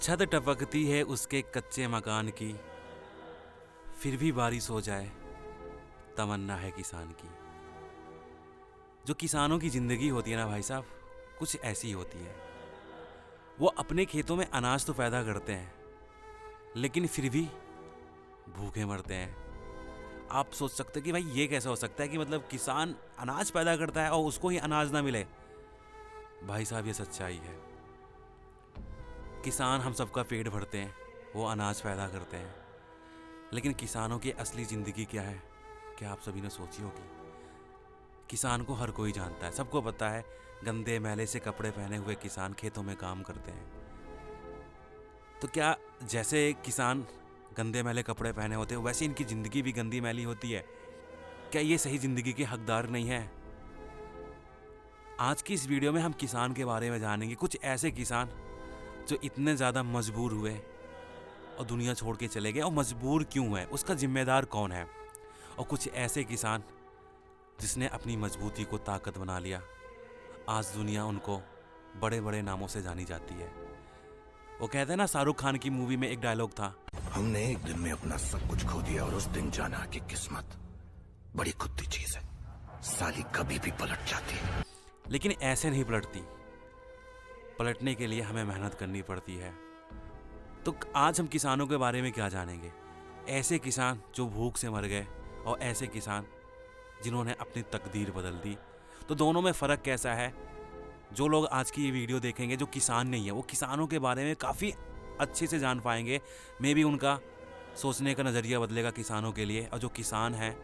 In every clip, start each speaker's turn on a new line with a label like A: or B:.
A: छत टपकती है उसके कच्चे मकान की, फिर भी बारिश हो जाए तमन्ना है किसान की। जो किसानों की ज़िंदगी होती है ना भाई साहब, कुछ ऐसी होती है। वो अपने खेतों में अनाज तो पैदा करते हैं, लेकिन फिर भी भूखे मरते हैं। आप सोच सकते हैं कि भाई ये कैसा हो सकता है कि मतलब किसान अनाज पैदा करता है और उसको ही अनाज ना मिले। भाई साहब ये सच्चाई है। किसान हम सबका पेट भरते हैं, वो अनाज पैदा करते हैं, लेकिन किसानों की असली ज़िंदगी क्या है, क्या आप सभी ने सोची होगी? किसान को हर कोई जानता है, सबको पता है। गंदे मैले से कपड़े पहने हुए किसान खेतों में काम करते हैं। तो क्या जैसे किसान गंदे मैले कपड़े पहने होते हैं, वैसे इनकी ज़िंदगी भी गंदी मैली होती है? क्या ये सही ज़िंदगी के हकदार नहीं है? आज की इस वीडियो में हम किसान के बारे में जानेंगे। कुछ ऐसे किसान जो इतने ज़्यादा मजबूर हुए और दुनिया छोड़ के चले गए, और मजबूर क्यों हुए, उसका जिम्मेदार कौन है। और कुछ ऐसे किसान जिसने अपनी मजबूती को ताकत बना लिया, आज दुनिया उनको बड़े बड़े नामों से जानी जाती है। वो कहते हैं ना, शाहरुख खान की मूवी में एक डायलॉग था,
B: हमने एक दिन में अपना सब कुछ खो दिया और उस दिन जाना कि किस्मत बड़ी कुत्ती चीज है, साली कभी भी पलट जाती है।
A: लेकिन ऐसे नहीं पलटती। पलटने के लिए हमें मेहनत करनी पड़ती है। तो आज हम किसानों के बारे में क्या जानेंगे? ऐसे किसान जो भूख से मर गए और ऐसे किसान जिन्होंने अपनी तकदीर बदल दी। तो दोनों में फ़र्क कैसा है? जो लोग आज की ये वीडियो देखेंगे जो किसान नहीं है, वो किसानों के बारे में काफ़ी अच्छे से जान पाएंगे। मे भी उनका सोचने का नज़रिया बदलेगा किसानों के लिए, और जो किसान हैं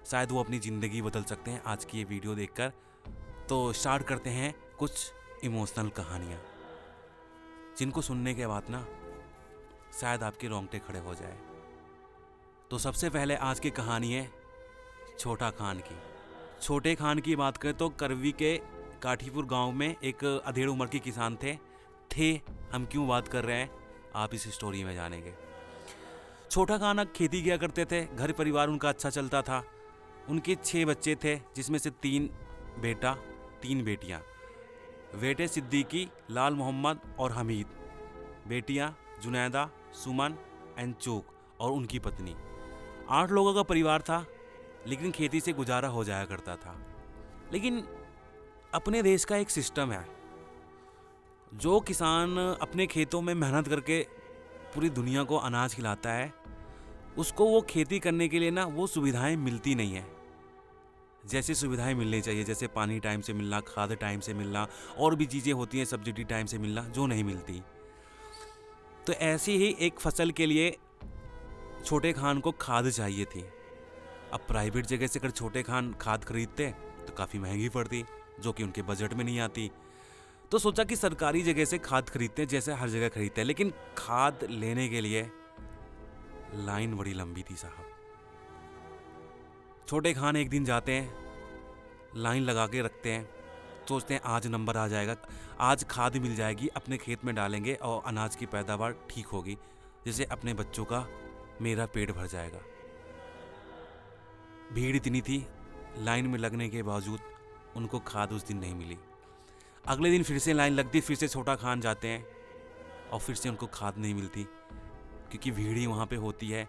A: शायद वो अपनी ज़िंदगी बदल सकते हैं आज की ये वीडियो देखकर। तो स्टार्ट करते हैं कुछ इमोशनल कहानियाँ, जिनको सुनने के बाद ना शायद आपके रोंगटे खड़े हो जाए। तो सबसे पहले आज की कहानी है छोटा खान की। छोटे खान की बात करें तो करवी के काठीपुर गांव में एक अधेड़ उम्र के किसान थे। हम क्यों बात कर रहे हैं, आप इस स्टोरी में जानेंगे। छोटा खान खेती किया करते थे, घर परिवार उनका अच्छा चलता था। उनके 6 बच्चे थे, जिसमें से 3 बेटा 3 बेटियां। बेटे सिद्दीकी, लाल मोहम्मद और हमीद। बेटियां जुनैदा, सुमन एंड चूक और उनकी पत्नी। 8 लोगों का परिवार था, लेकिन खेती से गुजारा हो जाया करता था। लेकिन अपने देश का एक सिस्टम है, जो किसान अपने खेतों में मेहनत करके पूरी दुनिया को अनाज खिलाता है, उसको वो खेती करने के लिए ना वो सुविधाएं मिलती नहीं है जैसी सुविधाएं मिलनी चाहिए। जैसे पानी टाइम से मिलना, खाद टाइम से मिलना, और भी चीज़ें होती हैं, सब्सिडी टाइम से मिलना, जो नहीं मिलती। तो ऐसी ही एक फसल के लिए छोटे खान को खाद चाहिए थी। अब प्राइवेट जगह से अगर छोटे खान खाद खरीदते तो काफ़ी महंगी पड़ती, जो कि उनके बजट में नहीं आती। तो सोचा कि सरकारी जगह से खाद खरीदते हैं, जैसे हर जगह खरीदते हैं। लेकिन खाद लेने के लिए लाइन बड़ी लंबी थी साहब। छोटे खान एक दिन जाते हैं, लाइन लगा के रखते हैं, सोचते हैं आज नंबर आ जाएगा, आज खाद मिल जाएगी, अपने खेत में डालेंगे और अनाज की पैदावार ठीक होगी, जिससे अपने बच्चों का मेरा पेट भर जाएगा। भीड़ इतनी थी, लाइन में लगने के बावजूद उनको खाद उस दिन नहीं मिली। अगले दिन फिर से लाइन लगती, फिर से छोटा खान जाते हैं और फिर से उनको खाद नहीं मिलती, क्योंकि भीड़ ही वहाँ पे होती है।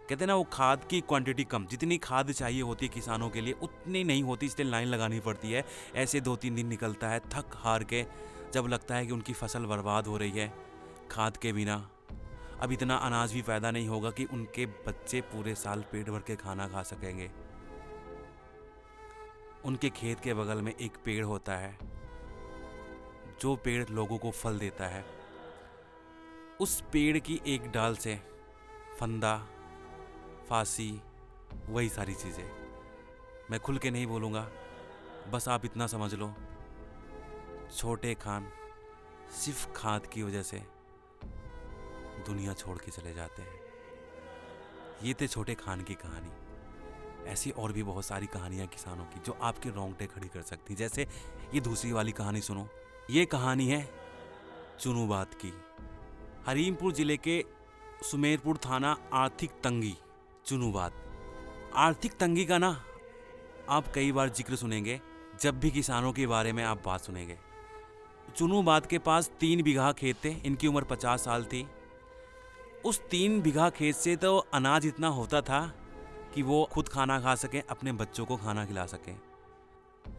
A: कहते हैं ना, वो खाद की क्वांटिटी कम, जितनी खाद चाहिए होती है किसानों के लिए उतनी नहीं होती, इसलिए लाइन लगानी पड़ती है। ऐसे 2-3 दिन निकलता है, थक हार के जब लगता है कि उनकी फसल बर्बाद हो रही है खाद के बिना, अब इतना अनाज भी पैदा नहीं होगा कि उनके बच्चे पूरे साल पेट भर के खाना खा सकेंगे। उनके खेत के बगल में एक पेड़ होता है, जो पेड़ लोगों को फल देता है। उस पेड़ की एक डाल से फंदा, फांसी, वही सारी चीज़ें। मैं खुल के नहीं बोलूँगा, बस आप इतना समझ लो, छोटे खान सिर्फ खाद की वजह से दुनिया छोड़ के चले जाते हैं। ये थे छोटे खान की कहानी। ऐसी और भी बहुत सारी कहानियाँ किसानों की जो आपके रोंगटे खड़ी कर सकती। जैसे ये दूसरी वाली कहानी सुनो। ये कहानी है चुनू बात की। हरीमपुर जिले के सुमेरपुर थाना आर्थिक तंगी चुनू बात। आर्थिक तंगी का ना आप कई बार जिक्र सुनेंगे जब भी किसानों के बारे में आप बात सुनेंगे। चुनू बाद के पास 3 बीघा खेत थे, इनकी उम्र 50 साल थी। उस 3 बीघा खेत से तो अनाज इतना होता था कि वो खुद खाना खा सकें, अपने बच्चों को खाना खिला सकें।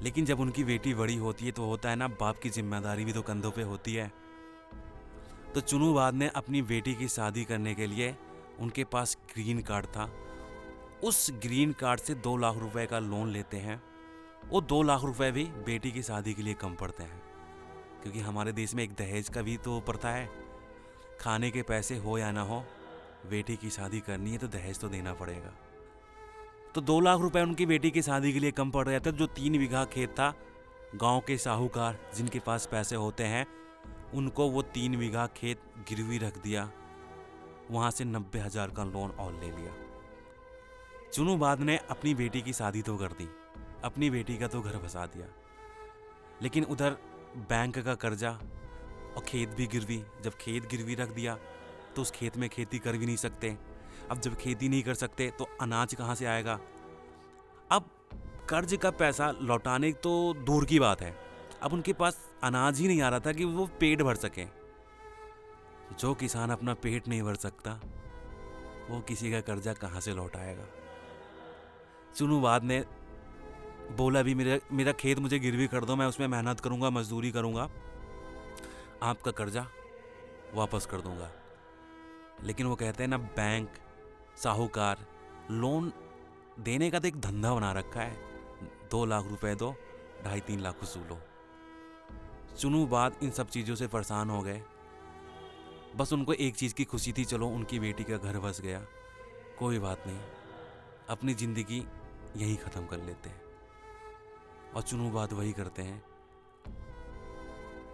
A: लेकिन जब उनकी बेटी बड़ी होती है तो होता है ना, बाप की जिम्मेदारी भी तो कंधों पे होती है। तो चुनू बाद ने अपनी बेटी की शादी करने के लिए, उनके पास ग्रीन कार्ड था, उस ग्रीन कार्ड से 2 लाख रुपए का लोन लेते हैं। वो 2 लाख रुपए भी बेटी की शादी के लिए कम पड़ते हैं, क्योंकि हमारे देश में एक दहेज का भी तो प्रथा है। खाने के पैसे हो या ना हो, बेटी की शादी करनी है तो दहेज तो देना पड़ेगा। तो 2 लाख रुपए उनकी बेटी की शादी के लिए कम पड़ रहे थे। जो 3 बीघा खेत था, गांव के साहूकार जिनके पास पैसे होते हैं, उनको वो 3 बीघा खेत गिरवी रख दिया, वहां से 90,000 का लोन और ले लिया। चुनू बाद ने अपनी बेटी की शादी तो कर दी, अपनी बेटी का तो घर बसा दिया, लेकिन उधर बैंक का कर्जा और खेत भी गिरवी। जब खेत गिरवी रख दिया तो उस खेत में खेती कर भी नहीं सकते। अब जब खेती नहीं कर सकते तो अनाज कहाँ से आएगा? अब कर्ज का पैसा लौटाने तो दूर की बात है, अब उनके पास अनाज ही नहीं आ रहा था कि वो पेट भर सके। जो किसान अपना पेट नहीं भर सकता, वो किसी का कर्जा कहाँ से लौटाएगा? चुनू बाद ने बोला भी मेरा खेत मुझे गिरवी कर दो, मैं उसमें मेहनत करूंगा, मजदूरी करूंगा, आपका कर्जा वापस कर दूंगा। लेकिन वो कहते हैं ना, बैंक साहूकार लोन देने का तो एक धंधा बना रखा है। 2 लाख रुपए दो, 2.5-3 लाख वसूलो। चुनू बाद इन सब चीज़ों से परेशान हो गए। बस उनको एक चीज़ की खुशी थी, चलो उनकी बेटी का घर बस गया, कोई बात नहीं, अपनी ज़िंदगी यहीं ख़त्म कर लेते हैं। और चुनू बाद वही करते हैं,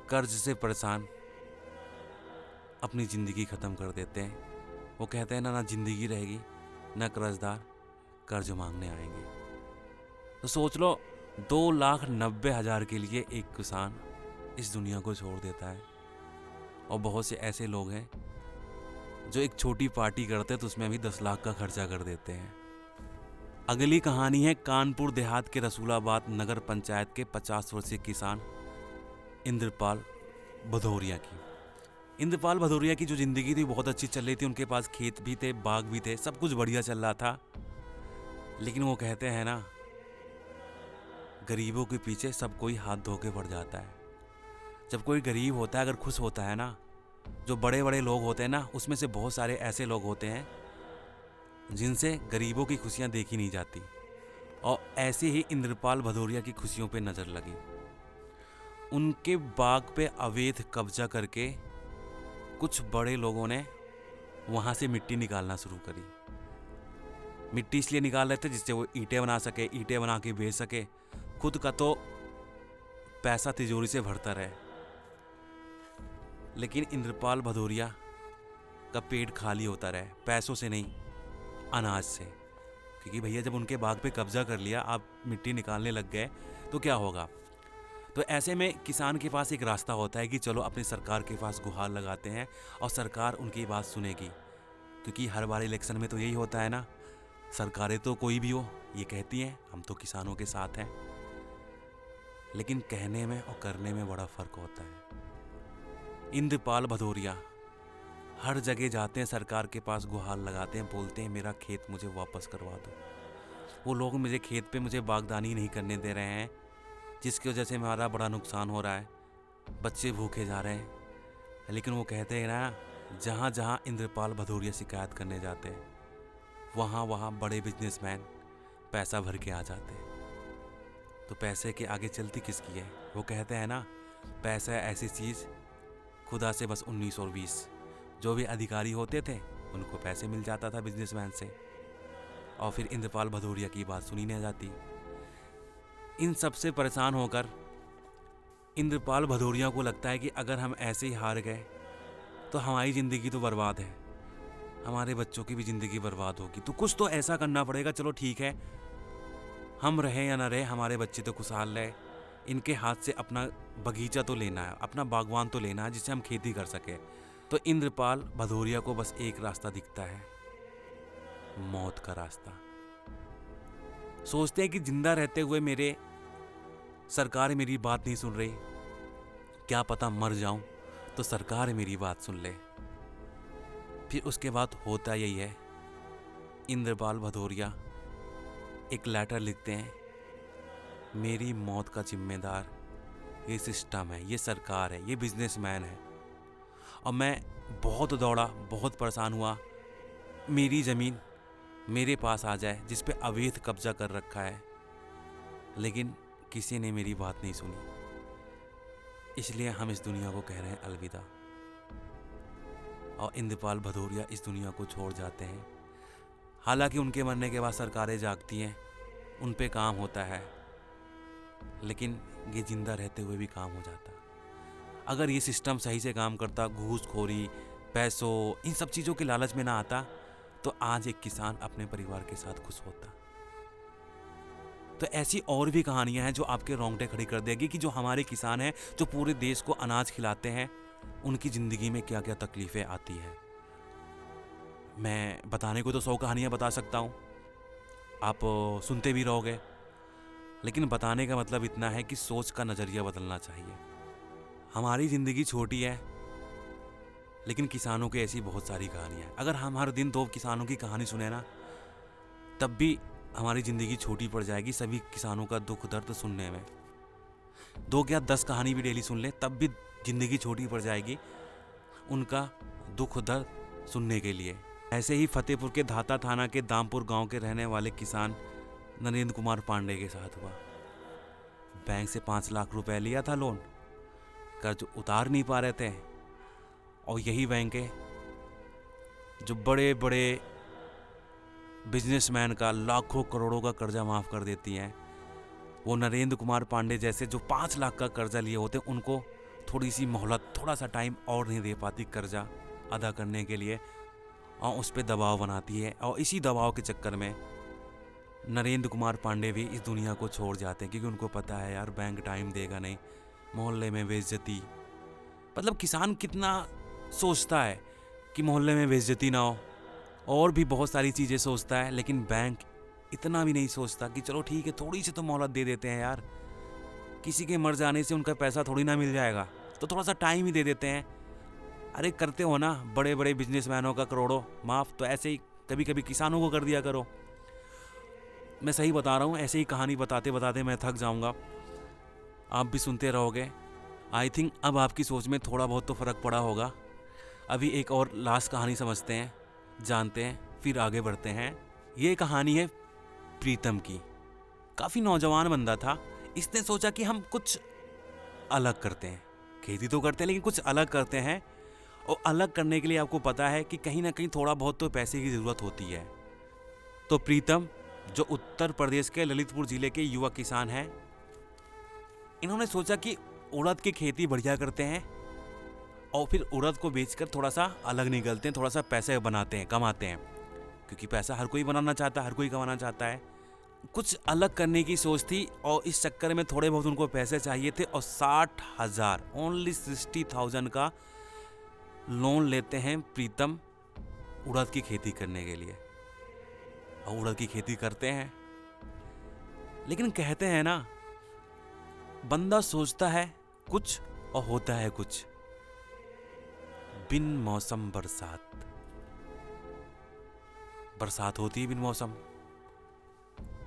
A: कर्ज से परेशान अपनी ज़िंदगी ख़त्म कर देते हैं। वो कहते हैं ना ज़िंदगी रहेगी, ना कर्जदार कर्ज मांगने आएंगे। तो सोच लो, 2,90,000 के लिए एक किसान इस दुनिया को छोड़ देता है। और बहुत से ऐसे लोग हैं जो एक छोटी पार्टी करते हैं तो उसमें भी 10 लाख का खर्चा कर देते हैं। अगली कहानी है कानपुर देहात के रसूलाबाद नगर पंचायत के 50 वर्षीय किसान इंद्रपाल भदौरिया की। इंद्रपाल भदौरिया की जो ज़िंदगी थी बहुत अच्छी चल रही थी, उनके पास खेत भी थे, बाग भी थे, सब कुछ बढ़िया चल रहा था। लेकिन वो कहते हैं ना, गरीबों के पीछे सब कोई हाथ धो के पड़ जाता है। जब कोई गरीब होता है, अगर खुश होता है ना, जो बड़े बड़े लोग होते हैं ना, उसमें से बहुत सारे ऐसे लोग होते हैं जिनसे गरीबों की खुशियां देखी नहीं जाती। और ऐसे ही इंद्रपाल भदौरिया की खुशियों पे नज़र लगी। उनके बाग पे अवैध कब्जा करके कुछ बड़े लोगों ने वहाँ से मिट्टी निकालना शुरू करी। मिट्टी इसलिए निकाल रहे थे जिससे वो ईंटें बना सके, ईंटें बना के बेच सके, खुद का तो पैसा तिजोरी से भरता रहे। लेकिन इंद्रपाल भदौरिया का पेट खाली होता रहे, पैसों से नहीं, अनाज से। क्योंकि भैया जब उनके बाग पे कब्जा कर लिया, आप मिट्टी निकालने लग गए तो क्या होगा? तो ऐसे में किसान के पास एक रास्ता होता है कि चलो अपनी सरकार के पास गुहार लगाते हैं और सरकार उनकी बात सुनेगी। क्योंकि हर बार इलेक्शन में तो यही होता है ना, सरकारें तो कोई भी हो ये कहती हैं हम तो किसानों के साथ हैं, लेकिन कहने में और करने में बड़ा फर्क होता है। इंद्रपाल भदौरिया हर जगह जाते हैं, सरकार के पास गुहार लगाते हैं, बोलते हैं मेरा खेत मुझे वापस करवा दो। वो लोग मुझे खेत पे मुझे बागदानी नहीं करने दे रहे हैं, जिसकी वजह से हमारा बड़ा नुकसान हो रहा है, बच्चे भूखे जा रहे हैं। लेकिन वो कहते हैं ना, जहाँ जहाँ इंद्रपाल भदौरिया शिकायत करने जाते हैं, वहाँ वहाँ बड़े बिजनेसमैन पैसा भर के आ जाते हैं। तो पैसे के आगे चलती किसकी है? वो कहते हैं ना, पैसा ऐसी चीज़, खुदा से बस 19 और 20। जो भी अधिकारी होते थे उनको पैसे मिल जाता था बिजनेसमैन से, और फिर इंद्रपाल भदौरिया की बात सुनी नहीं जाती। इन सब से परेशान होकर इंद्रपाल भदौरिया को लगता है कि अगर हम ऐसे ही हार गए तो हमारी ज़िंदगी तो बर्बाद है, हमारे बच्चों की भी ज़िंदगी बर्बाद होगी। तो कुछ तो ऐसा करना पड़ेगा। चलो ठीक है, हम रहें या ना रहे, हमारे बच्चे तो खुशहाल रहे, इनके हाथ से अपना बगीचा तो लेना है, अपना बागवान तो लेना है जिससे हम खेती कर सकें। तो इंद्रपाल भदौरिया को बस एक रास्ता दिखता है, मौत का रास्ता। सोचते हैं कि जिंदा रहते हुए मेरे सरकार मेरी बात नहीं सुन रही, क्या पता मर जाऊं तो सरकार मेरी बात सुन ले। फिर उसके बाद होता यही है, इंद्रपाल भदौरिया एक लेटर लिखते हैं, मेरी मौत का जिम्मेदार ये सिस्टम है, ये सरकार है, ये बिजनेसमैन है। और मैं बहुत दौड़ा, बहुत परेशान हुआ, मेरी ज़मीन मेरे पास आ जाए जिस पे अवैध कब्जा कर रखा है, लेकिन किसी ने मेरी बात नहीं सुनी। इसलिए हम इस दुनिया को कह रहे हैं अलविदा। और इंद्रपाल भदौरिया इस दुनिया को छोड़ जाते हैं। हालांकि उनके मरने के बाद सरकारें जागती हैं, उन पे काम होता है, लेकिन ये जिंदा रहते हुए भी काम हो जाता। अगर ये सिस्टम सही से काम करता, घूसखोरी, पैसों, इन सब चीज़ों के लालच में ना आता, तो आज एक किसान अपने परिवार के साथ खुश होता। तो ऐसी और भी कहानियां हैं जो आपके रोंगटे खड़ी कर देगी कि जो हमारे किसान हैं, जो पूरे देश को अनाज खिलाते हैं, उनकी ज़िंदगी में क्या क्या तकलीफ़ें आती हैं। मैं बताने को तो 100 कहानियां बता सकता हूँ, आप सुनते भी रहोगे, लेकिन बताने का मतलब इतना है कि सोच का नज़रिया बदलना चाहिए। हमारी ज़िंदगी छोटी है, लेकिन किसानों की ऐसी बहुत सारी कहानियाँ हैं। अगर हम हर दिन 2 किसानों की कहानी सुने ना, तब भी हमारी ज़िंदगी छोटी पड़ जाएगी सभी किसानों का दुख दर्द सुनने में। 2 क्या 10 कहानी भी डेली सुन ले, तब भी ज़िंदगी छोटी पड़ जाएगी उनका दुख दर्द सुनने के लिए। ऐसे ही फतेहपुर के धाता थाना के दामपुर गांव के रहने वाले किसान नरेंद्र कुमार पांडे के साथ हुआ। बैंक से 5 लाख रुपए लिया था लोन, कर्ज उतार नहीं पा रहे थे, और यही बैंकें जो बड़े बड़े बिजनेसमैन का लाखों करोड़ों का कर्जा माफ़ कर देती हैं, वो नरेंद्र कुमार पांडे जैसे जो 5 लाख का कर्जा लिए होते, उनको थोड़ी सी मोहलत, थोड़ा सा टाइम और नहीं दे पाती कर्जा अदा करने के लिए, और उस पर दबाव बनाती है। और इसी दबाव के चक्कर में नरेंद्र कुमार पांडे भी इस दुनिया को छोड़ जाते हैं, क्योंकि उनको पता है यार बैंक टाइम देगा नहीं, मोहल्ले में बेइज्जती। मतलब किसान कितना सोचता है कि मोहल्ले में बेइज्जती ना हो, और भी बहुत सारी चीज़ें सोचता है, लेकिन बैंक इतना भी नहीं सोचता कि चलो ठीक है, थोड़ी सी तो मोहलत दे देते हैं यार, किसी के मर जाने से उनका पैसा थोड़ी ना मिल जाएगा, तो थोड़ा सा टाइम ही दे देते हैं। अरे करते हो ना बड़े बड़े बिजनेसमैनों का करोड़ों माफ़, तो ऐसे ही कभी कभी किसानों को कर दिया करो। मैं सही बता रहा हूँ, ऐसे ही कहानी बताते बताते मैं थक जाऊँगा, आप भी सुनते रहोगे। आई थिंक अब आपकी सोच में थोड़ा बहुत तो फ़र्क पड़ा होगा। अभी एक और लास्ट कहानी समझते हैं, जानते हैं, फिर आगे बढ़ते हैं। ये कहानी है प्रीतम की। काफ़ी नौजवान बंदा था, इसने सोचा कि हम कुछ अलग करते हैं, खेती तो करते हैं लेकिन कुछ अलग करते हैं। और अलग करने के लिए आपको पता है कि कहीं ना कहीं थोड़ा बहुत तो पैसे की ज़रूरत होती है। तो प्रीतम जो उत्तर प्रदेश के ललितपुर ज़िले के युवा किसान हैं, इन्होंने सोचा कि उड़द की खेती बढ़िया करते हैं, और फिर उड़द को बेचकर थोड़ा सा अलग निकलते हैं, थोड़ा सा पैसे बनाते हैं, कमाते हैं, क्योंकि पैसा हर कोई बनाना चाहता है, हर कोई कमाना चाहता है। कुछ अलग करने की सोच थी, और इस चक्कर में थोड़े बहुत उनको पैसे चाहिए थे, और 60,000 ओनली 60,000 का लोन लेते हैं प्रीतम उड़द की खेती करने के लिए, और उड़द की खेती करते हैं। लेकिन कहते हैं ना, बंदा सोचता है कुछ और होता है कुछ। बिन मौसम बरसात होती है बिन मौसम,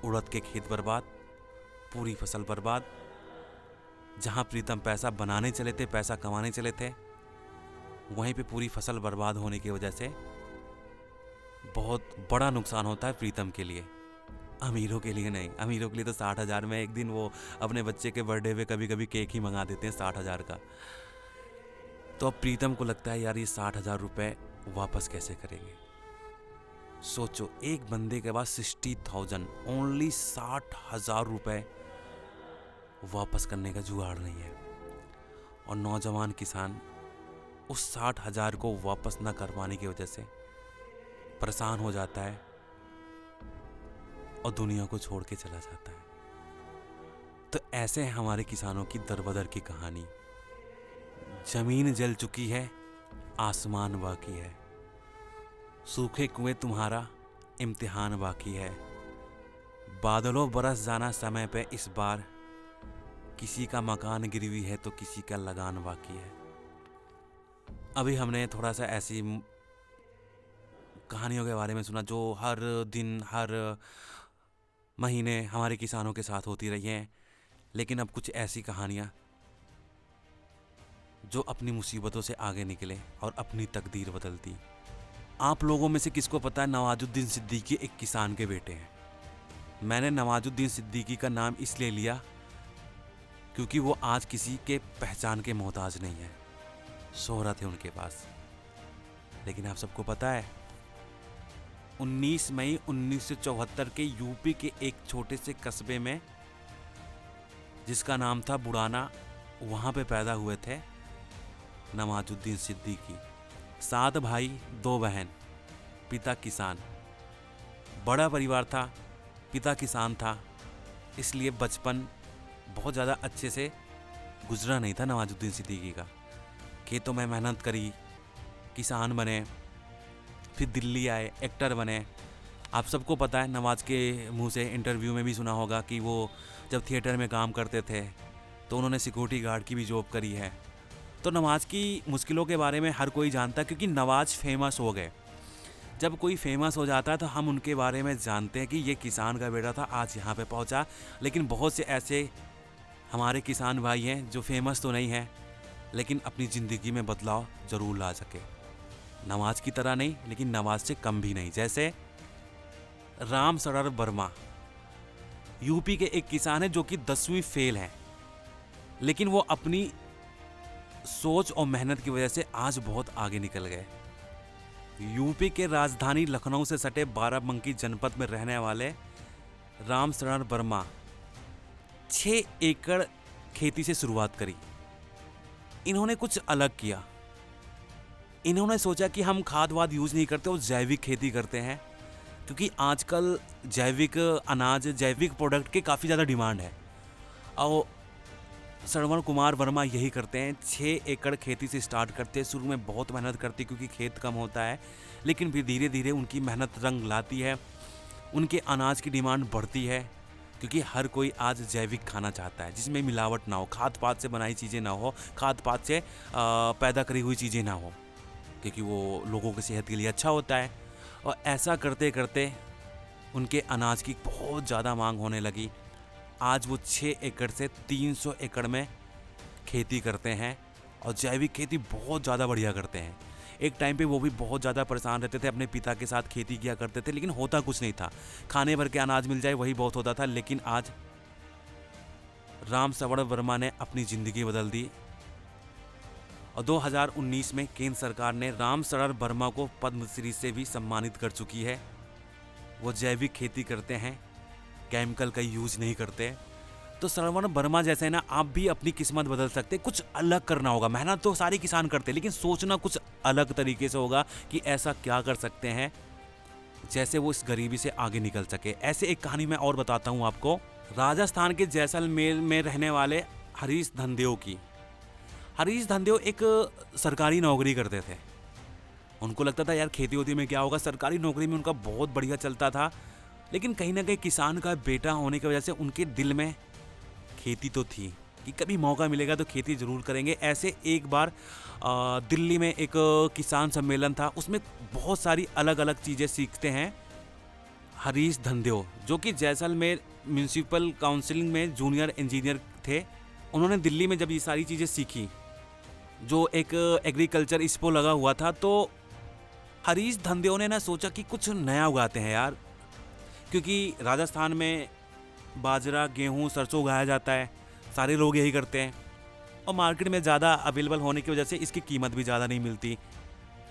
A: उड़द के खेत बर्बाद, पूरी फसल बर्बाद। जहां प्रीतम पैसा बनाने चले थे, पैसा कमाने चले थे, वहीं पे पूरी फसल बर्बाद होने की वजह से बहुत बड़ा नुकसान होता है प्रीतम के लिए। अमीरों के लिए नहीं, अमीरों के लिए तो 60,000 में एक दिन वो अपने बच्चे के बर्थडे पे कभी कभी केक ही मंगा देते हैं 60,000 का। तो अब प्रीतम को लगता है यार ये 60,000 रुपये वापस कैसे करेंगे। सोचो, एक बंदे के पास 60,000 ओनली 60,000 रुपये वापस करने का जुगाड़ नहीं है, और नौजवान किसान उस 60,000 को वापस न कर पाने की वजह से परेशान हो जाता है और दुनिया को छोड़ के चला जाता है। तो ऐसे है हमारे किसानों की दरबदर की कहानी। जमीन जल चुकी है, आसमान बाकी है, सूखे कुएं तुम्हारा इम्तिहान बाकी है, बादलों बरस जाना समय पे इस बार, किसी का मकान गिरवी है तो किसी का लगान बाकी है। अभी हमने थोड़ा सा ऐसी कहानियों के बारे में सुना जो हर दिन हर महीने हमारे किसानों के साथ होती रही हैं, लेकिन अब कुछ ऐसी कहानियाँ जो अपनी मुसीबतों से आगे निकले और अपनी तकदीर बदलती। आप लोगों में से किसको पता है नवाजुद्दीन सिद्दीकी एक किसान के बेटे हैं? मैंने नवाजुद्दीन सिद्दीकी का नाम इसलिए लिया क्योंकि वो आज किसी के पहचान के मोहताज नहीं है। शोहरत है उनके पास, लेकिन आप सबको पता है 19 मई 1974 के यूपी के एक छोटे से कस्बे में जिसका नाम था बुढ़ाना, वहाँ पे पैदा हुए थे नवाजुद्दीन सिद्दीकी। 7 भाई 2 बहन, पिता किसान। बड़ा परिवार था, पिता किसान था, इसलिए बचपन बहुत ज़्यादा अच्छे से गुजरा नहीं था नवाजुद्दीन सिद्दीकी का। खेतों में मेहनत करी, किसान बने, फिर दिल्ली आए, एक्टर बने। आप सबको पता है, नवाज के मुंह से इंटरव्यू में भी सुना होगा कि वो जब थिएटर में काम करते थे तो उन्होंने सिक्योरिटी गार्ड की भी जॉब करी है। तो नवाज की मुश्किलों के बारे में हर कोई जानता है, क्योंकि नवाज फेमस हो गए। जब कोई फेमस हो जाता है तो हम उनके बारे में जानते हैं कि ये किसान का बेटा था, आज यहाँ पे पहुँचा। लेकिन बहुत से ऐसे हमारे किसान भाई हैं जो फेमस तो नहीं हैं, लेकिन अपनी ज़िंदगी में बदलाव ज़रूर ला सके। नवाज की तरह नहीं, लेकिन नवाज से कम भी नहीं। जैसे राम सरर वर्मा, यूपी के एक किसान है जो कि 10वीं फेल है, लेकिन वो अपनी सोच और मेहनत की वजह से आज बहुत आगे निकल गए। यूपी के राजधानी लखनऊ से सटे बाराबंकी जनपद में रहने वाले राम सरर वर्मा 6 एकड़ खेती से शुरुआत करी। इन्होंने कुछ अलग किया। इन्होंने सोचा कि हम खाद वाद यूज़ नहीं करते और जैविक खेती करते हैं, क्योंकि आजकल जैविक अनाज, जैविक प्रोडक्ट के काफ़ी ज़्यादा डिमांड है। और श्रवण कुमार वर्मा यही करते हैं। 6 एकड़ खेती से स्टार्ट करते हैं। शुरू में बहुत मेहनत करते क्योंकि खेत कम होता है, लेकिन फिर धीरे धीरे उनकी मेहनत रंग लाती है। उनके अनाज की डिमांड बढ़ती है, क्योंकि हर कोई आज जैविक खाना चाहता है, जिसमें मिलावट ना हो, खाद पात से बनाई चीज़ें ना हो, खाद पात से पैदा करी हुई चीज़ें ना हो, क्योंकि वो लोगों की सेहत के लिए अच्छा होता है। और ऐसा करते करते उनके अनाज की बहुत ज़्यादा मांग होने लगी। आज वो 6 एकड़ से 300 एकड़ में खेती करते हैं और जैविक खेती बहुत ज़्यादा बढ़िया करते हैं। एक टाइम पे वो भी बहुत ज़्यादा परेशान रहते थे, अपने पिता के साथ खेती किया करते थे, लेकिन होता कुछ नहीं था। खाने भर के अनाज मिल जाए वही बहुत होता था। लेकिन आज राम सरर वर्मा ने अपनी ज़िंदगी बदल दी और 2019 में केंद्र सरकार ने राम सरर वर्मा को पद्मश्री से भी सम्मानित कर चुकी है। वो जैविक खेती करते हैं, केमिकल का यूज़ नहीं करते। तो श्रवण वर्मा जैसे ना आप भी अपनी किस्मत बदल सकते। कुछ अलग करना होगा। मेहनत तो सारे किसान करते, लेकिन सोचना कुछ अलग तरीके से होगा कि ऐसा क्या कर सकते हैं जैसे वो इस गरीबी से आगे निकल सके। ऐसे एक कहानी मैं और बताता हूँ आपको, राजस्थान के जैसलमेर में रहने वाले हरीश धनदेव की। हरीश धनदेव एक सरकारी नौकरी करते थे। उनको लगता था यार खेती होती में क्या होगा, सरकारी नौकरी में उनका बहुत बढ़िया चलता था। लेकिन कहीं ना कहीं किसान का बेटा होने की वजह से उनके दिल में खेती तो थी कि कभी मौका मिलेगा तो खेती ज़रूर करेंगे। ऐसे एक बार दिल्ली में एक किसान सम्मेलन था, उसमें बहुत सारी अलग अलग चीज़ें सीखते हैं हरीश धनदेव, जो कि जैसलमेर म्यूनसिपल काउंसिलिंग में जूनियर इंजीनियर थे। उन्होंने दिल्ली में जब ये सारी चीज़ें सीखी, जो एक एग्रीकल्चर एक्सपो लगा हुआ था, तो हरीश धनदेव ने ना सोचा कि कुछ नया उगाते हैं यार, क्योंकि राजस्थान में बाजरा, गेहूँ, सरसों उगाया जाता है, सारे लोग यही करते हैं और मार्केट में ज़्यादा अवेलेबल होने की वजह से इसकी कीमत भी ज़्यादा नहीं मिलती।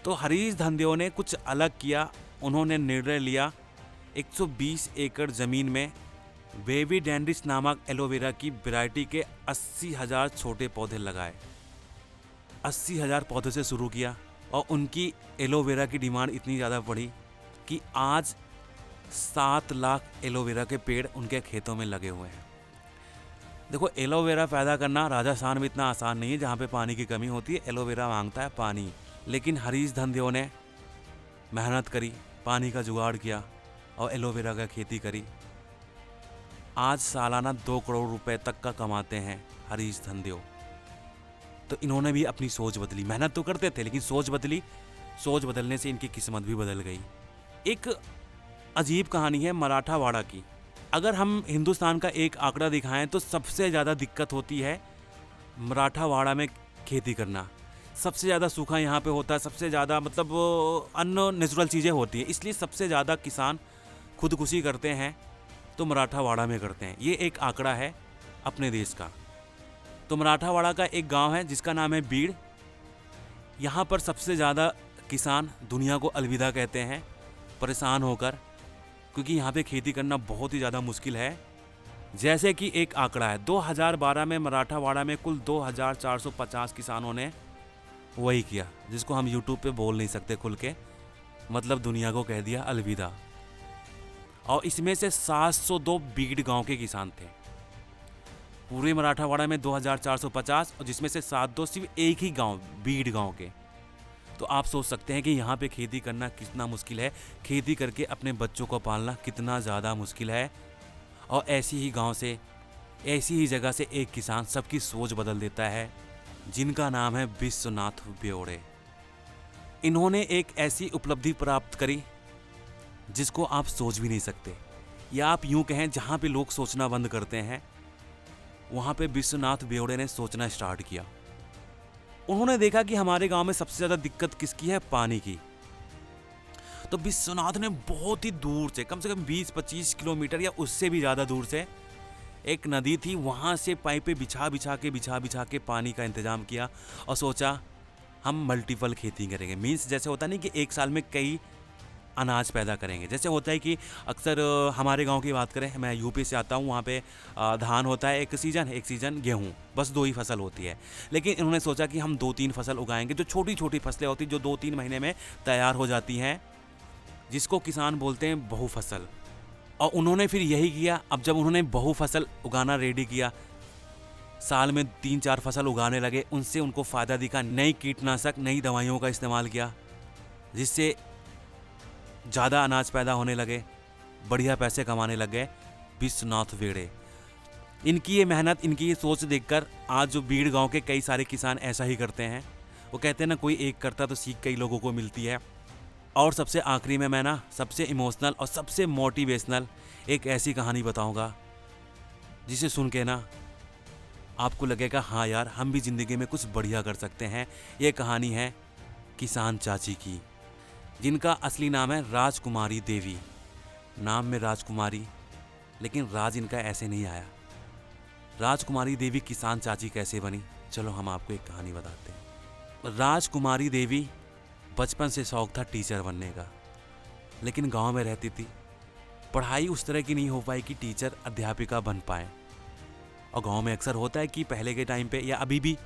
A: तो हरीश धनदेव ने कुछ अलग किया। उन्होंने निर्णय लिया 120 एकड़ ज़मीन में बेबी डैंड्रिस नामक एलोवेरा की वैरायटी के 80,000 छोटे पौधे लगाए। 80,000 पौधे से शुरू किया और उनकी एलोवेरा की डिमांड इतनी ज़्यादा बढ़ी कि आज 7 लाख एलोवेरा के पेड़ उनके खेतों में लगे हुए हैं। देखो, एलोवेरा पैदा करना राजस्थान में इतना आसान नहीं है, जहाँ पे पानी की कमी होती है। एलोवेरा मांगता है पानी, लेकिन हरीश धनदेव ने मेहनत करी, पानी का जुगाड़ किया और एलोवेरा का खेती करी। आज सालाना 2 करोड़ रुपए तक का कमाते हैं हरीश धनदेव। तो इन्होंने भी अपनी सोच बदली, मेहनत तो करते थे लेकिन सोच बदली, सोच बदलने से इनकी किस्मत भी बदल गई। एक अजीब कहानी है मराठावाड़ा की। अगर हम हिंदुस्तान का एक आंकड़ा दिखाएं तो सबसे ज़्यादा दिक्कत होती है मराठावाड़ा में खेती करना। सबसे ज़्यादा सूखा यहाँ पे होता है, सबसे ज़्यादा मतलब अननेचुरल चीज़ें होती हैं, इसलिए सबसे ज़्यादा किसान खुदकुशी करते हैं तो मराठावाड़ा में करते हैं। ये एक आंकड़ा है अपने देश का। तो मराठावाड़ा का एक गांव है जिसका नाम है बीड़। यहाँ पर सबसे ज़्यादा किसान दुनिया को अलविदा कहते हैं परेशान होकर, क्योंकि यहाँ पे खेती करना बहुत ही ज़्यादा मुश्किल है। जैसे कि एक आंकड़ा है 2012 में मराठावाड़ा में कुल 2450 किसानों ने वही किया जिसको हम यूट्यूब पे बोल नहीं सकते खुल के, मतलब दुनिया को कह दिया अलविदा। और इसमें से 702 बीड़ गांव के किसान थे पूरे मराठावाड़ा में 2450, और जिसमें से 702 सिर्फ एक ही गांव बीड़ गांव के। तो आप सोच सकते हैं कि यहाँ पे खेती करना कितना मुश्किल है, खेती करके अपने बच्चों को पालना कितना ज़्यादा मुश्किल है। और ऐसी ही गांव से, ऐसी ही जगह से एक किसान सबकी सोच बदल देता है, जिनका नाम है विश्वनाथ ब्योड़े। इन्होंने एक ऐसी उपलब्धि प्राप्त करी जिसको आप सोच भी नहीं सकते, या आप यूं कहें जहाँ पे लोग सोचना बंद करते हैं वहाँ पे विश्वनाथ ब्योड़े ने सोचना स्टार्ट किया। उन्होंने देखा कि हमारे गांव में सबसे ज़्यादा दिक्कत किसकी है, पानी की। तो विश्वनाथ ने बहुत ही दूर से, कम 20-25 किलोमीटर या उससे भी ज़्यादा दूर से एक नदी थी, वहाँ से पाइपें बिछा के पानी का इंतज़ाम किया और सोचा हम मल्टीपल खेती करेंगे। मीन्स जैसे होता नहीं कि एक साल में कई अनाज पैदा करेंगे। जैसे होता है कि अक्सर हमारे गांव की बात करें, मैं यूपी से आता हूं, वहाँ पे धान होता है एक सीज़न गेहूं, बस 2 ही फसल होती है। लेकिन इन्होंने सोचा कि हम 2-3 फसल उगाएंगे, जो छोटी छोटी फसलें होती जो 2-3 महीने में तैयार हो जाती हैं, जिसको किसान बोलते हैं बहुफसल। और उन्होंने फिर यही किया। अब जब उन्होंने बहुफसल उगाना रेडी किया, साल में 3-4 फसल उगाने लगे, उनसे उनको फ़ायदा दिखा। नई कीटनाशक, नई दवाइयों का इस्तेमाल किया, जिससे ज़्यादा अनाज पैदा होने लगे, बढ़िया पैसे कमाने लग गए विश्वनाथ ब्योड़े। इनकी ये मेहनत, इनकी ये सोच देखकर आज जो बीड़ गांव के कई सारे किसान ऐसा ही करते हैं। वो कहते हैं ना, कोई एक करता तो सीख कई लोगों को मिलती है। और सबसे आखिरी में मैं ना सबसे इमोशनल और सबसे मोटिवेशनल एक ऐसी कहानी बताऊंगा जिसे सुन के ना आपको लगेगा हाँ यार, हम भी ज़िंदगी में कुछ बढ़िया कर सकते हैं। ये कहानी है किसान चाची की, जिनका असली नाम है राजकुमारी देवी। नाम में राजकुमारी, लेकिन राज इनका ऐसे नहीं आया। राजकुमारी देवी किसान चाची कैसे बनी, चलो हम आपको एक कहानी बताते हैं। राजकुमारी देवी बचपन से शौक था टीचर बनने का, लेकिन गांव में रहती थी, पढ़ाई उस तरह की नहीं हो पाई कि टीचर अध्यापिका बन पाए। और गांव में अक्सर होता है कि पहले के टाइम पे या अभी भी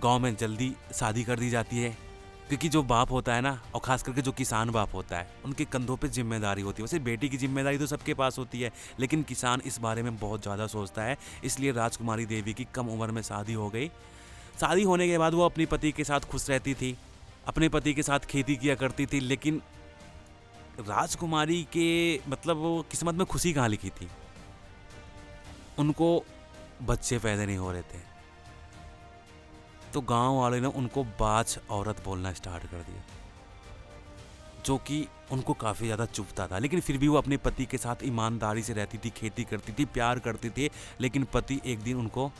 A: गांव में जल्दी शादी कर दी जाती है, क्योंकि जो बाप होता है ना, और ख़ास करके जो किसान बाप होता है, उनके कंधों पे जिम्मेदारी होती है। वैसे बेटी की जिम्मेदारी तो सबके पास होती है, लेकिन किसान इस बारे में बहुत ज़्यादा सोचता है। इसलिए राजकुमारी देवी की कम उम्र में शादी हो गई। शादी होने के बाद वो अपने पति के साथ खुश रहती थी, अपने पति के साथ खेती किया करती थी। लेकिन राजकुमारी के मतलब वो किस्मत में खुशी कहाँ लिखी थी, उनको बच्चे पैदा नहीं हो रहे थे। तो गांव वाले ने उनको बाज औरत बोलना स्टार्ट कर दिया, जो कि उनको काफ़ी ज़्यादा चुभता था। लेकिन फिर भी वो अपने पति के साथ ईमानदारी से रहती थी, खेती करती थी, प्यार करती थी। लेकिन पति एक दिन उनको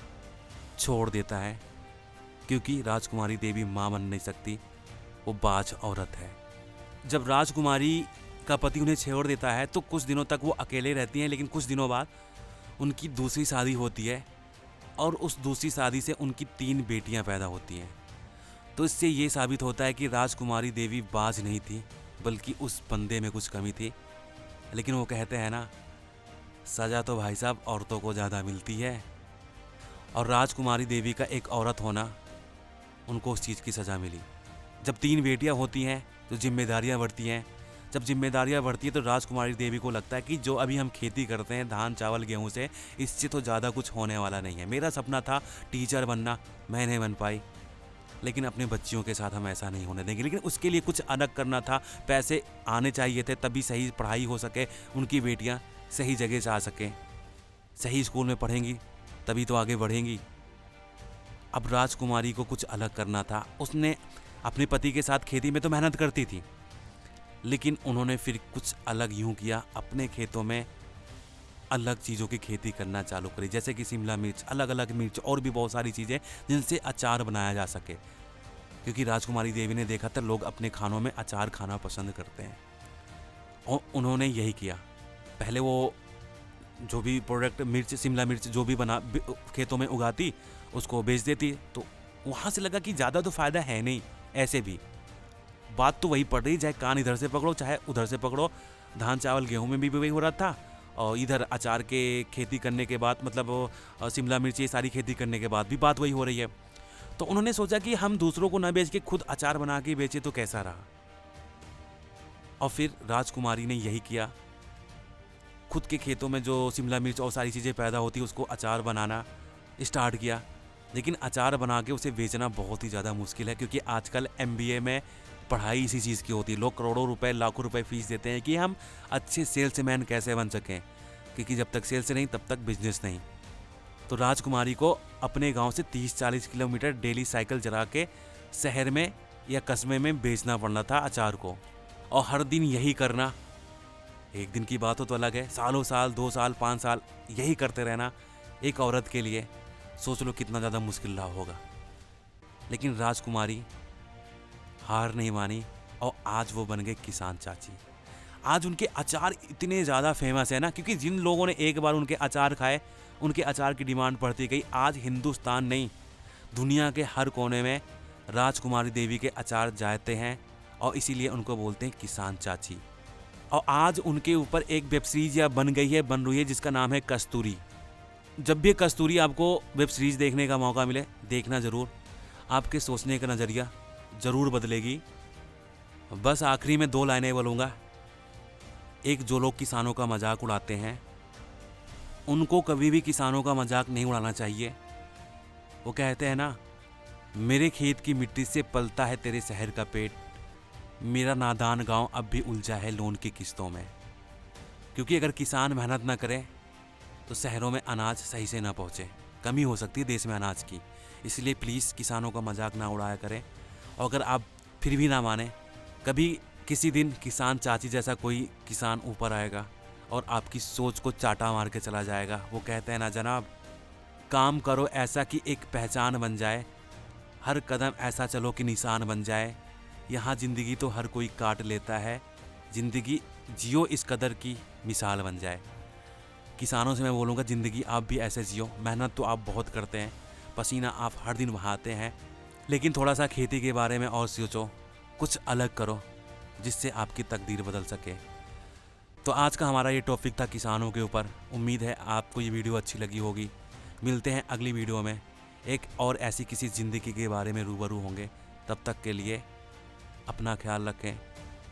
A: छोड़ देता है, क्योंकि राजकुमारी देवी माँ बन नहीं सकती, वो बाज औरत है। जब राजकुमारी का पति उन्हें छोड़ देता है तो कुछ दिनों तक वो अकेले रहती हैं। लेकिन कुछ दिनों बाद उनकी दूसरी शादी होती है, और उस दूसरी शादी से उनकी 3 बेटियां पैदा होती हैं। तो इससे ये साबित होता है कि राजकुमारी देवी बाज नहीं थी, बल्कि उस बंदे में कुछ कमी थी। लेकिन वो कहते हैं ना, सज़ा तो भाई साहब औरतों को ज़्यादा मिलती है, और राजकुमारी देवी का एक औरत होना, उनको उस चीज़ की सज़ा मिली। जब 3 बेटियां होती हैं तो जिम्मेदारियां बढ़ती हैं। जब जिम्मेदारियां बढ़ती है तो राजकुमारी देवी को लगता है कि जो अभी हम खेती करते हैं धान चावल गेहूं से, इससे तो ज़्यादा कुछ होने वाला नहीं है। मेरा सपना था टीचर बनना, मैं नहीं बन पाई, लेकिन अपने बच्चियों के साथ हम ऐसा नहीं होने देंगे। लेकिन उसके लिए कुछ अलग करना था, पैसे आने चाहिए थे, तभी सही पढ़ाई हो सके, उनकी बेटियाँ सही जगह से आ सकें, सही स्कूल में पढ़ेंगी तभी तो आगे बढ़ेंगी। अब राजकुमारी को कुछ अलग करना था। उसने अपने पति के साथ खेती में तो मेहनत करती थी, लेकिन उन्होंने फिर कुछ अलग यूं किया, अपने खेतों में अलग चीज़ों की खेती करना चालू करी, जैसे कि शिमला मिर्च, अलग अलग मिर्च और भी बहुत सारी चीज़ें जिनसे अचार बनाया जा सके। क्योंकि राजकुमारी देवी ने देखा था लोग अपने खानों में अचार खाना पसंद करते हैं, और उन्होंने यही किया। पहले वो जो भी प्रोडक्ट मिर्च, शिमला मिर्च जो भी बना खेतों में उगाती, उसको बेच देती। तो वहाँ से लगा कि ज़्यादा तो फ़ायदा है नहीं, ऐसे भी बात तो वही पड़ रही, चाहे कान इधर से पकड़ो चाहे उधर से पकड़ो। धान चावल गेहूं में भी वही हो रहा था, और इधर अचार के खेती करने के बाद, मतलब शिमला मिर्च ये सारी खेती करने के बाद भी बात वही हो रही है। तो उन्होंने सोचा कि हम दूसरों को न बेच के खुद अचार बना के बेचे तो कैसा रहा। और फिर राजकुमारी ने यही किया, खुद के खेतों में जो शिमला मिर्च और सारी चीज़ें पैदा होती उसको अचार बनाना स्टार्ट किया। लेकिन अचार बना के उसे बेचना बहुत ही ज़्यादा मुश्किल है, क्योंकि आजकल MBA में पढ़ाई इसी चीज़ की होती है। लोग करोड़ों रुपए, लाखों रुपए फीस देते हैं कि हम अच्छे सेल्समैन कैसे बन सकें, क्योंकि जब तक सेल्स नहीं तब तक बिजनेस नहीं। तो राजकुमारी को अपने गांव से 30-40 किलोमीटर डेली साइकिल चला के शहर में या कस्बे में बेचना पड़ना था अचार को, और हर दिन यही करना। एक दिन की बात हो तो अलग है, सालों साल, 2 साल, 5 साल यही करते रहना एक औरत के लिए, सोच लो कितना ज़्यादा मुश्किल रहा होगा। लेकिन राजकुमारी हार नहीं मानी, और आज वो बन गए किसान चाची। आज उनके अचार इतने ज़्यादा फेमस है ना, क्योंकि जिन लोगों ने एक बार उनके अचार खाए, उनके अचार की डिमांड बढ़ती गई। आज हिंदुस्तान नहीं, दुनिया के हर कोने में राजकुमारी देवी के अचार जाते हैं, और इसीलिए उनको बोलते हैं किसान चाची। और आज उनके ऊपर एक वेब सीरीज या बन रही है जिसका नाम है कस्तूरी। जब भी कस्तूरी आपको वेब सीरीज देखने का मौका मिले, देखना ज़रूर, आपके सोचने का नज़रिया ज़रूर बदलेगी। बस आखिरी में 2 लाइनें बोलूँगा। एक, जो लोग किसानों का मजाक उड़ाते हैं उनको कभी भी किसानों का मजाक नहीं उड़ाना चाहिए। वो कहते हैं ना, मेरे खेत की मिट्टी से पलता है तेरे शहर का पेट, मेरा नादान गांव अब भी उलझा है लोन की किस्तों में। क्योंकि अगर किसान मेहनत ना करे तो शहरों में अनाज सही से ना पहुंचे, कमी हो सकती है देश में अनाज की। इसलिए प्लीज़ किसानों का मजाक ना उड़ाया करें। और अगर आप फिर भी ना माने, कभी किसी दिन किसान चाची जैसा कोई किसान ऊपर आएगा और आपकी सोच को चाटा मार के चला जाएगा। वो कहते हैं ना जनाब, काम करो ऐसा कि एक पहचान बन जाए, हर कदम ऐसा चलो कि निशान बन जाए। यहाँ ज़िंदगी तो हर कोई काट लेता है, ज़िंदगी जियो इस कदर की मिसाल बन जाए। किसानों से मैं बोलूँगा, ज़िंदगी आप भी ऐसे जियो। मेहनत तो आप बहुत करते हैं, पसीना आप हर दिन बहाते हैं, लेकिन थोड़ा सा खेती के बारे में और सोचो, कुछ अलग करो जिससे आपकी तकदीर बदल सके। तो आज का हमारा ये टॉपिक था किसानों के ऊपर। उम्मीद है आपको ये वीडियो अच्छी लगी होगी। मिलते हैं अगली वीडियो में, एक और ऐसी किसी ज़िंदगी के बारे में रूबरू होंगे। तब तक के लिए अपना ख्याल रखें।